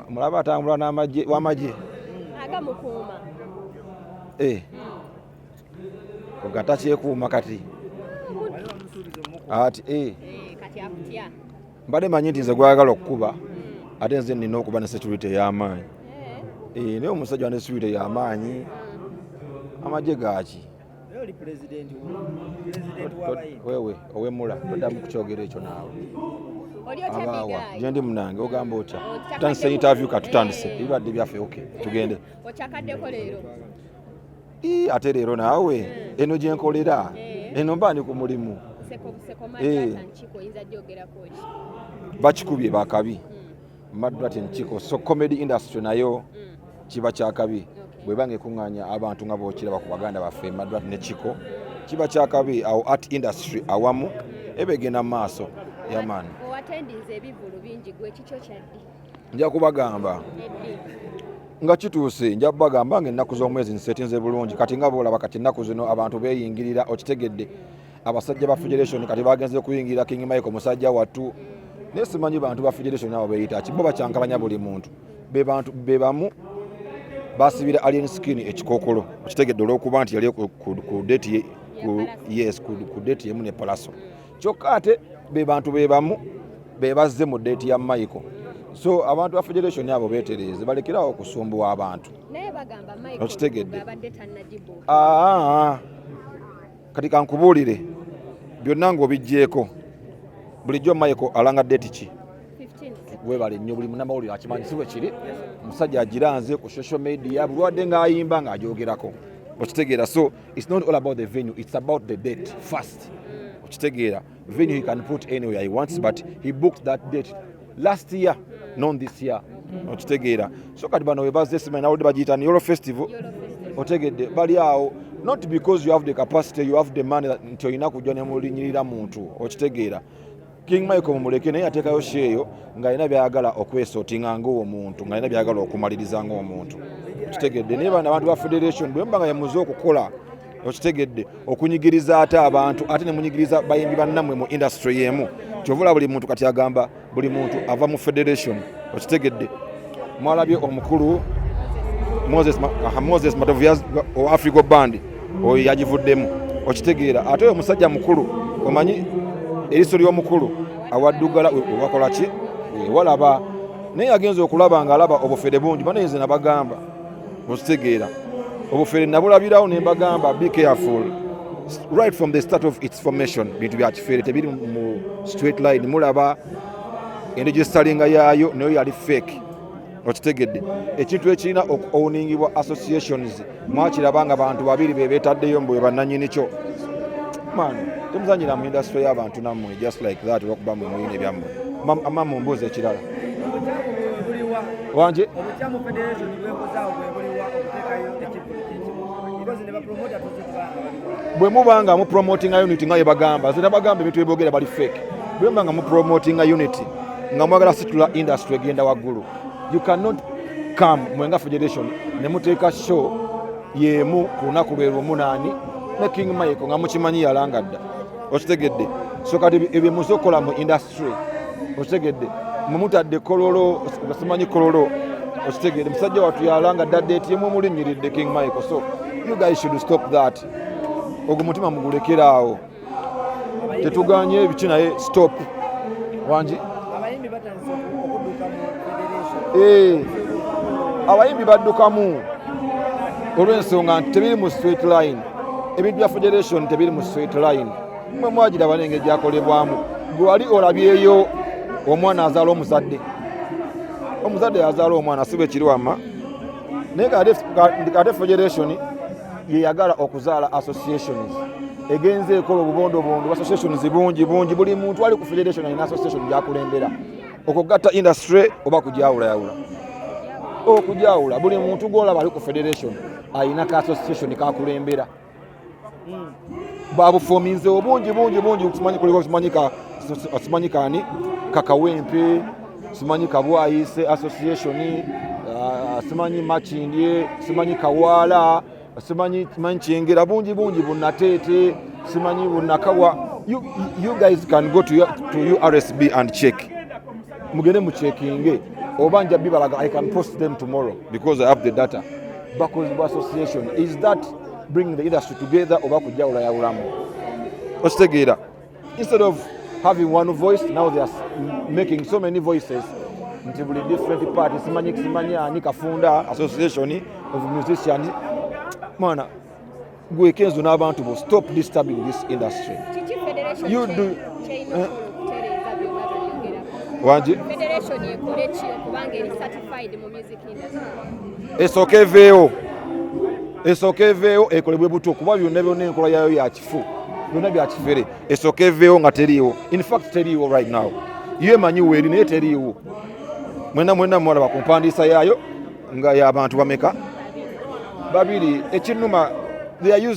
mulaba atambula n'amagye w'amagye agamukuuma ogata kyekuuma kati ati kati akutya mbadde manyi nti nze gwagala okukuba ate nze nina okuba ne security ey'amaanyi naye omusajja ne security y'amaanyi amagye gaaki wewe owemula toddamu kukyogera ekyo naawe abawa gyendi munange ogamba otya tutandise interview katutandise ebibadde byaffe tugende okyakaddeko leero ate leero naawe eno gyenkolera eno mba ndi ku mulimu bakikubye bakabi Madrat Nchiko so comedy industry nayo kiba kyakabi bwebanga ekuŋŋaanya abantu nga bookiraba ku baganda baffe Madrat ne Chiko kiba kyakabi awo art industry awamu ebegenda maaso yamaani owatendinze ebivulu bingi gwe kikyo kyaddi nja kubagamba nga kituuse nja kubagamba ng'ennaku z'omwezi nsetinze bulungi kati nga boolaba kati ennaku zino abantu beeyingirira okitegedde abasajja ba federation kati bagenze kuyingirira King Michael musajja wattu naye simanyi bantu ba federation abo beeyita kibo bakyankalanya buli muntu be bamu basibira alien skin ekikookolo okitegedde olw'okuba nti yali ku date ku date yemu ne palaso kyokka ate be bantu be bamu be bazze mu date ya Michael so abantu ba federation abo beetereeze balekerawo okusumbuwa abantu naye bagamba Michael okitegedde abadde tannagibo kati kankubuulire byonna ng'obijjeeko bulijjo Michael alanga date ki 15 webale nnyo buli munnamawulire akimanyi si bwe kiri omusajja agiranze ku social media bulwadde ng'ayimba ng'ajogerako okitegeera so it's not all about the venue it's about the date first okitegeera venue he can put anywhere he wants but he booked that date last year non this year okitegeera so kati bano webaze simanyi nawulidde bagiyita ni Euro Festival otegedde bali awo not because you have the capacity you have the money nti olina kujja ne mulinyirira muntu okitegeera King Michael mumuleke naye ateekayo sheeyo ng'alina byayagala okwesotinga ng'omuntu ng'alina byayagala okumaliriza ng'omuntu okitegedde naye bano abantu ba federation bwe mba nga yemuze okukola okitegedde okunyigiriza ate abantu ate ne munyigiriza bayimbi bannammwe mu industry yemu kyovula buli muntu kati agamba buli muntu ava mu federation okitegedde mwalabye omukulu Moses Matovu o Africa Band oyo yagivuddemu okitegeera ate oyo musajja mukulu omanyi eriso ly'omukulu awaddugala wakola ki walaba naye agenza okulaba ng'alaba obufere bungi banayinze nabagamba okitegeera obufere nabulabirawo ne mbagamba be careful right from the start of its formation bintu bya kifere tebiri mu straight line mulaba enregisteringa yaayo nayo yali fake okitegedde ekintu ekirina okuowningibwa associations mwakirabanga bantu babiri bebeetaddeyo mbwe bannanyini kyo man temuzanyira mu industry y'abantu nammwe just like that olwokuba mwe muyina ebyammwe ama mumbuuza ekirala wanje bwe mubanga mu promoting unity nga yebagamba zina bagamba ebintu byebogera bali fake bwe mbanga mu promoting unity nga mwagala situla industry egenda waggulu you cannot come mwenga federation ne muteeka show yemu ku lunaku lwe lw'omunaani ne King Michael nga mukimanyi yalangadda okitegedde so kati ebyo musokola mu industry okitegedde mumutadde kololo basimanyi kololo okitegedde musajja watu yalangadda date yemu mulinnyiridde King Michael so you guys should stop that ogwo mutima mugulekeraawo tetuganye ebiki naye stop wangi abayimbi baddukamu olw'ensonga nti tebiri mu straight line ebintu bya federation tebiri mu straight line mwe mwagiraba n'engeri gyakolebwamu gwe wali olabyeyo omwana azaala omuzadde yazaala omwana sibe kiri wamma naye kate federation yeyagala okuzaala associations egenze ekola obubondobondo associations bungi buli muntu ali ku federation alina association gyakulembera okugatta industry oba kujawulayawula okujawula buli muntu gwolaba ali ku federation alina ka association kakulembera babufominze obungi simanyi kuliko simanyi kani kakawempe simanyi kabwayise association simanyi machindye simanyi kawala simanyi kyengera bungi bunatete simanyi bunakawa you guys can go to URSB and check mugende mu checking oba nja bibalaga I can post them tomorrow because I have the data. Bakozibwa association, is that bringing the industry together oba kujawula yawulamu? Okitegeera, instead of having one voice, now they are making so many voices nti buli different parties simanyi ani kafunda association of musicians. Mwana gwe Kenzo n'abantu bo, stop disturbing this industry. You do wanji federation ekole ki okubanga eri certified mu music industry esookeveewo ekolebwe buto kuba byonna enkola yayo ya kifu byonna bya kifere esookeveewo nga teriiwo. In fact teriiwo right now, ye manyi weeri naye teriiwo. Mwena mwalaba ku mpandiisa yaayo nga y'abantu bameka babiri. Ekinnuma they are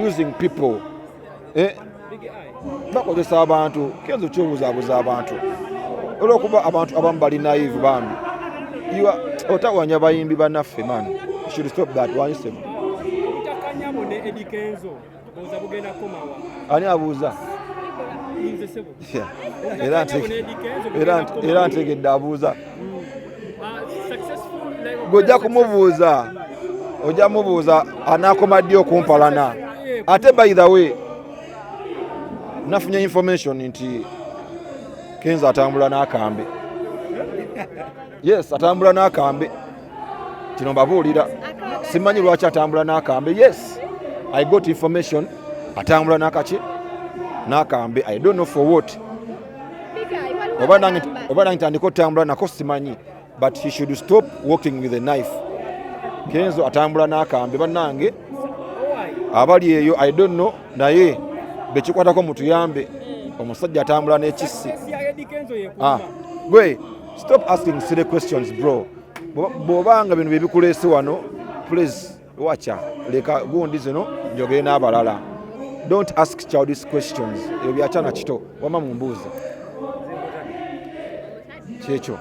using people bakozesa abantu. Kenzo kyobuzaabuza abantu olw'okuba abantu abamu bali naive bambi otawanya bayimbi bannaffe man. You should stop that one step. Ani abuuza? Era ntegedde abuuza. Gojja kumubuuza, ojja mubuuza anaakoma ddi okumpalana. Ate by the way nafunye information nti Kenzo atambula n'akambe. Yes, atambula n'akambe. Kino mbabuulira. Simanyi lwaki atambula n'akambe. Yes, I got information. Atambula n'akaki? N'akambe. I don't know for what. Oba nange tandika otambula nako simanyi. But he should stop walking with a knife. Kenzo atambula n'akambe. Bannange abali eyo I don't know, naye bekikwatako mutuyambe. Omusajja atambula n'ekissi. Gwe stop asking silly questions bro. Bw'obanga bino bye bikuleese wano, please wacha leka gundi zino njogere n'abalala. Don't ask childish questions. Ebyo byachana kito wama mumbuuza kyekyo.